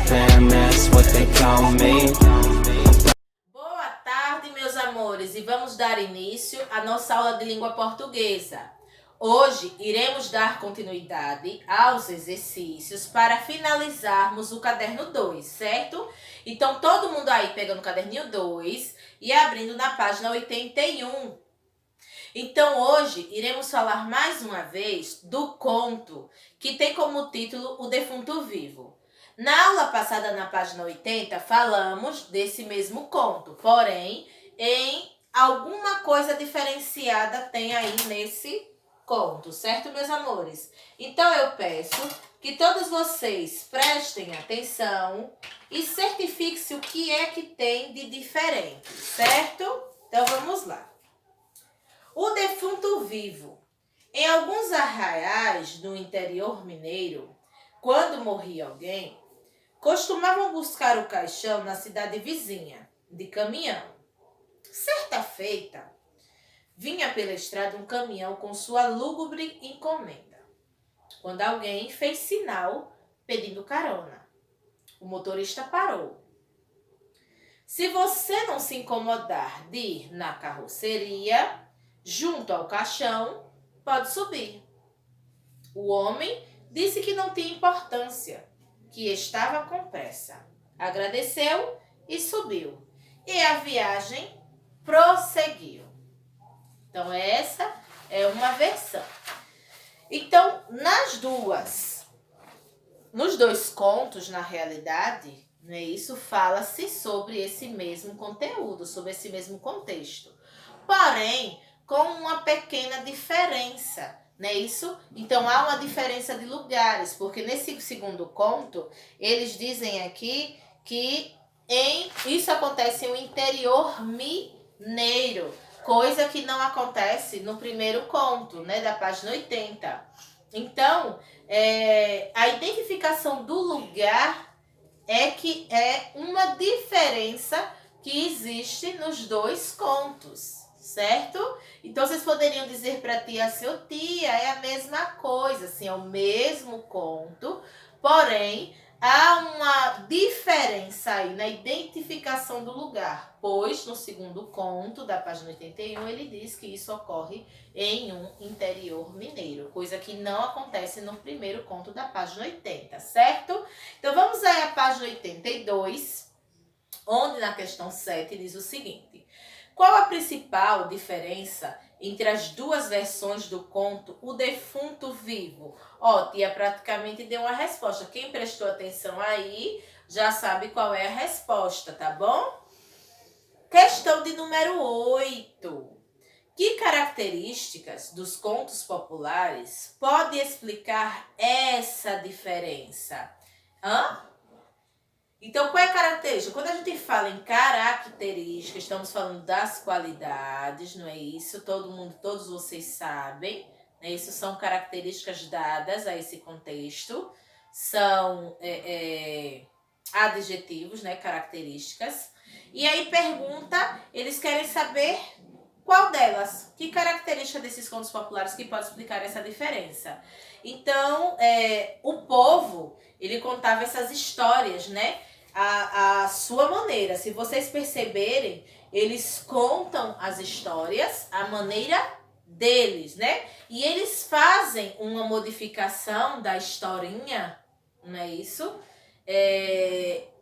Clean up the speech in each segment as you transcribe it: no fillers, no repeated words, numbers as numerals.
fam, that's what they call me. Boa tarde, meus amores, e vamos dar início à nossa aula de língua portuguesa. Hoje iremos dar continuidade aos exercícios para finalizarmos o caderno 2, certo? Então, todo mundo aí pegando o caderninho 2 e abrindo na página 81. Então, hoje iremos falar mais uma vez do conto que tem como título O Defunto Vivo. Na aula passada, na página 80, falamos desse mesmo conto, porém, em alguma coisa diferenciada tem aí nesse conto, certo, meus amores? Então, eu peço que todos vocês prestem atenção e certifiquem-se o que é que tem de diferente, certo? Então, vamos lá. O defunto vivo. Em alguns arraiais do interior mineiro, quando morria alguém, costumavam buscar o caixão na cidade vizinha, de caminhão. Certa feita, vinha pela estrada um caminhão com sua lúgubre encomenda, quando alguém fez sinal pedindo carona. O motorista parou. Se você não se incomodar de ir na carroceria, junto ao caixão, pode subir. O homem disse que não tinha importância, que estava com pressa. Agradeceu e subiu. E a viagem prosseguiu. Então, essa é uma versão. Então, nos dois contos, na realidade, né, isso fala-se sobre esse mesmo conteúdo, sobre esse mesmo contexto. Porém, com uma pequena diferença, não é isso? Então, há uma diferença de lugares, porque nesse segundo conto, eles dizem aqui que isso acontece no interior mineiro, coisa que não acontece no primeiro conto, né, da página 80. Então, a identificação do lugar é que é uma diferença que existe nos dois contos, certo? Então, vocês poderiam dizer para tia, seu tia, é a mesma coisa, assim, é o mesmo conto, porém, há uma diferença aí na identificação do lugar, pois no segundo conto da página 81, ele diz que isso ocorre em um interior mineiro, coisa que não acontece no primeiro conto da página 80, certo? Então, vamos aí à página 82, onde na questão 7 diz o seguinte: qual a principal diferença entre as duas versões do conto O Defunto Vivo? Ó, tia praticamente deu uma resposta. Quem prestou atenção aí já sabe qual é a resposta, tá bom? Questão de número 8. Que características dos contos populares pode explicar essa diferença? Então, qual é a característica? Quando a gente fala em características, estamos falando das qualidades, não é isso? Todos vocês sabem, né? Isso são características dadas a esse contexto, são adjetivos, né? Características. E aí eles querem saber qual delas, que característica desses contos populares que pode explicar essa diferença. Então, o povo, ele contava essas histórias, né? A sua maneira. Se vocês perceberem, eles contam as histórias à maneira deles, né? E eles fazem uma modificação da historinha, não é isso?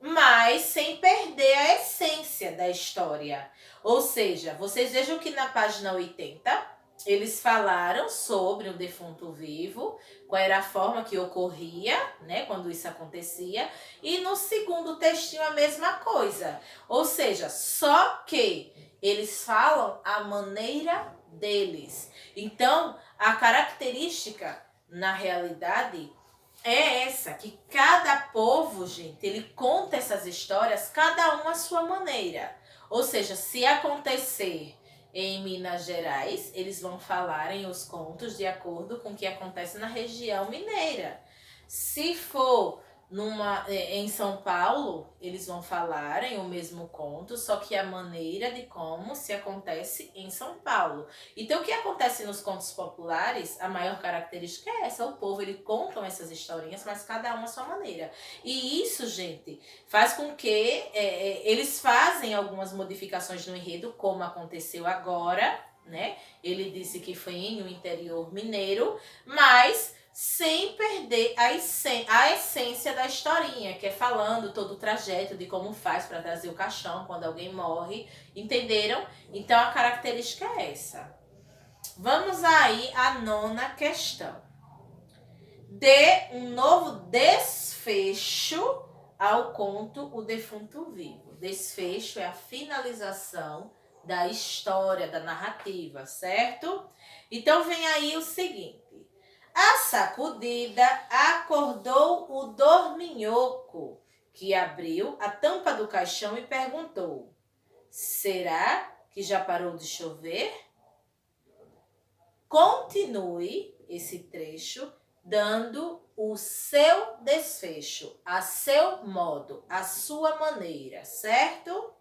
Mas sem perder a essência da história. Ou seja, vocês vejam que na página 80, eles falaram sobre o defunto vivo, qual era a forma que ocorria, né, quando isso acontecia. E no segundo textinho a mesma coisa. Ou seja, só que eles falam a maneira deles. Então, a característica, na realidade, é essa, que cada povo, gente, ele conta essas histórias, cada um à sua maneira. Ou seja, se acontecer em Minas Gerais, eles vão falarem os contos de acordo com o que acontece na região mineira. Se for em São Paulo, eles vão falarem o mesmo conto, só que a maneira de como se acontece em São Paulo. Então, o que acontece nos contos populares, a maior característica é essa. O povo, ele contam essas historinhas, mas cada uma à sua maneira. E isso, gente, faz com que eles fazem algumas modificações no enredo, como aconteceu agora, né? Ele disse que foi em um interior mineiro, mas sem perder a essência da historinha, que é falando todo o trajeto de como faz para trazer o caixão quando alguém morre, entenderam? Então a característica é essa. Vamos aí à 9ª questão. Dê um novo desfecho ao conto O Defunto Vivo. Desfecho é a finalização da história, da narrativa, certo? Então vem aí o seguinte. A sacudida acordou o dorminhoco, que abriu a tampa do caixão e perguntou: será que já parou de chover? Continue esse trecho dando o seu desfecho, a seu modo, a sua maneira, certo?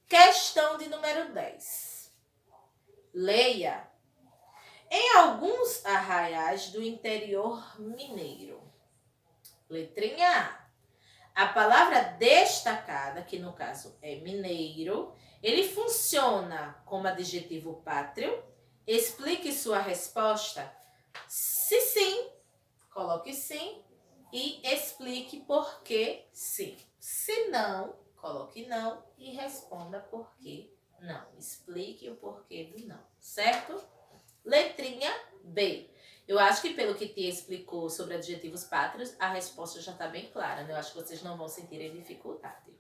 Questão de número 10. Leia. Em alguns arraiais do interior mineiro. Letrinha A. A palavra destacada, que no caso é mineiro, ele funciona como adjetivo pátrio. Explique sua resposta. Se sim, coloque sim e explique por que sim. Se não, coloque não e responda por que não. Explique o porquê do não, certo? Letrinha B. Eu acho que pelo que Tia explicou sobre adjetivos pátrios, a resposta já está bem clara, né? Eu acho que vocês não vão sentir dificuldade.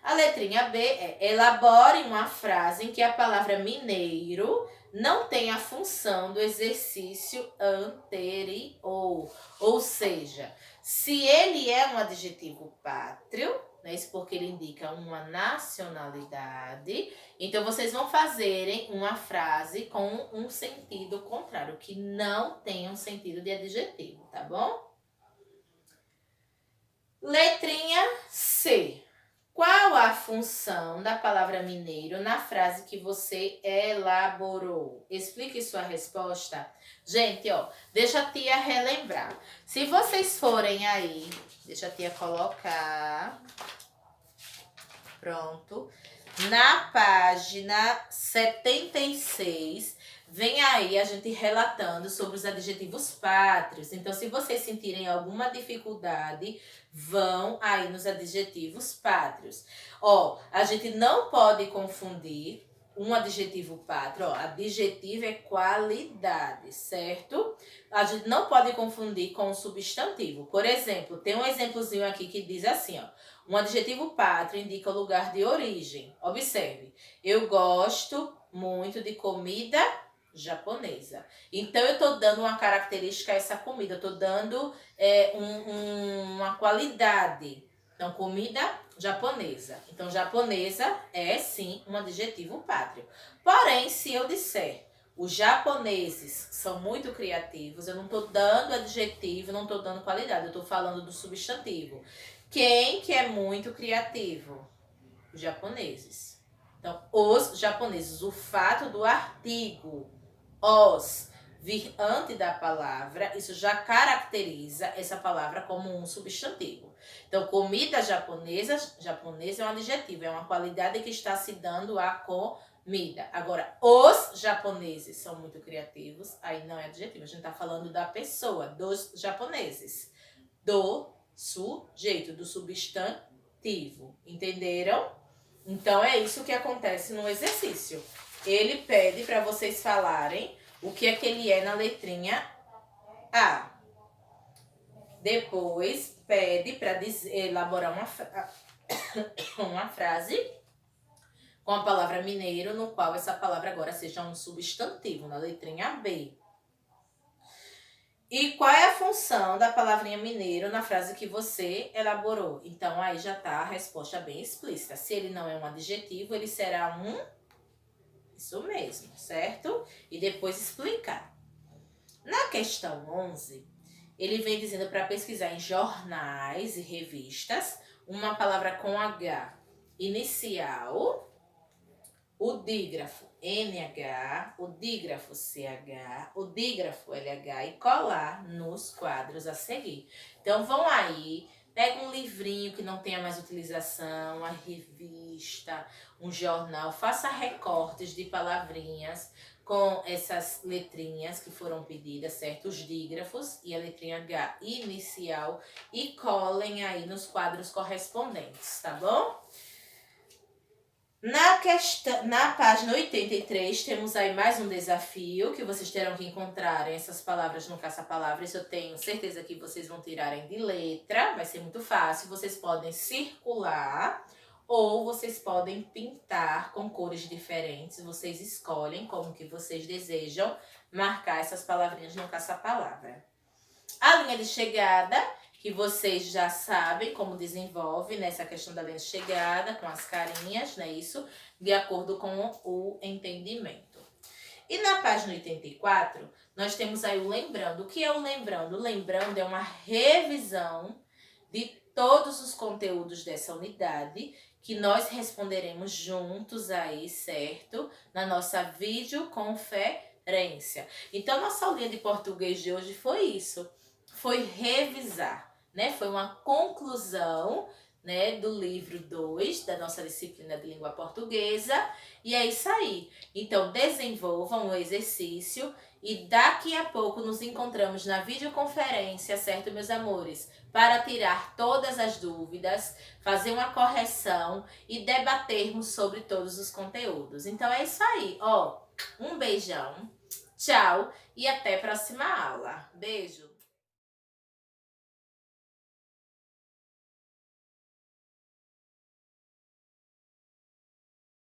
A letrinha B é: elabore uma frase em que a palavra mineiro não tem a função do exercício anterior. Ou seja, se ele é um adjetivo pátrio, né, isso porque ele indica uma nacionalidade, então vocês vão fazerem uma frase com um sentido contrário, que não tem um sentido de adjetivo, tá bom? Letrinha C. Qual a função da palavra mineiro na frase que você elaborou? Explique sua resposta. Gente, ó, deixa a tia relembrar. Se vocês forem aí, deixa a tia colocar. Pronto. Na página 76, vem aí a gente relatando sobre os adjetivos pátrios. Então, se vocês sentirem alguma dificuldade, vão aí nos adjetivos pátrios. Ó, a gente não pode confundir um adjetivo pátrio. Ó, adjetivo é qualidade, certo? A gente não pode confundir com um substantivo. Por exemplo, tem um exemplozinho aqui que diz assim, ó. Um adjetivo pátrio indica o lugar de origem. Observe, eu gosto muito de comida japonesa. Então, eu estou dando uma característica a essa comida. Eu estou dando uma qualidade. Então, comida japonesa. Então, japonesa é, sim, um adjetivo pátrio. Porém, se eu disser os japoneses são muito criativos, eu não estou dando adjetivo, não estou dando qualidade. Eu estou falando do substantivo. Quem que é muito criativo? Os japoneses. Então, os japoneses. O fato do artigo os vir antes da palavra, isso já caracteriza essa palavra como um substantivo. Então, comida japonesa, japonesa é um adjetivo, é uma qualidade que está se dando à comida. Agora, os japoneses são muito criativos, aí não é adjetivo, a gente está falando da pessoa, dos japoneses. Do sujeito, do substantivo. Entenderam? Então, é isso que acontece no exercício. Ele pede para vocês falarem o que é que ele é na letrinha A. Depois, pede para elaborar uma frase com a palavra mineiro, no qual essa palavra agora seja um substantivo, na letrinha B. E qual é a função da palavrinha mineiro na frase que você elaborou? Então, aí já está a resposta bem explícita. Se ele não é um adjetivo, ele será um... Isso mesmo, certo? E depois explicar. Na questão 11, ele vem dizendo para pesquisar em jornais e revistas uma palavra com H inicial, o dígrafo NH, o dígrafo CH, o dígrafo LH e colar nos quadros a seguir. Então vão aí, pega um livrinho que não tenha mais utilização, uma revista, um jornal, faça recortes de palavrinhas com essas letrinhas que foram pedidas, certo? Os dígrafos e a letrinha H inicial e colhem aí nos quadros correspondentes, tá bom? Na página 83, temos aí mais um desafio que vocês terão que encontrar essas palavras no caça-palavras. Eu tenho certeza que vocês vão tirarem de letra, vai ser muito fácil. Vocês podem circular ou vocês podem pintar com cores diferentes. Vocês escolhem como que vocês desejam marcar essas palavrinhas no caça-palavra. A linha de chegada, que vocês já sabem como desenvolve nessa questão da linha de chegada, com as carinhas, não é isso? De acordo com o entendimento. E na página 84, nós temos aí o lembrando. O que é o lembrando? O lembrando é uma revisão de todos os conteúdos dessa unidade que nós responderemos juntos aí, certo? Na nossa videoconferência. Então, nossa aulinha de português de hoje foi isso. Foi revisar, né? Foi uma conclusão, né, do livro 2 da nossa disciplina de língua portuguesa. E é isso aí. Então, desenvolvam o exercício e daqui a pouco nos encontramos na videoconferência, certo, meus amores? Para tirar todas as dúvidas, fazer uma correção e debatermos sobre todos os conteúdos. Então, é isso aí. Ó, um beijão, tchau e até a próxima aula. Beijo!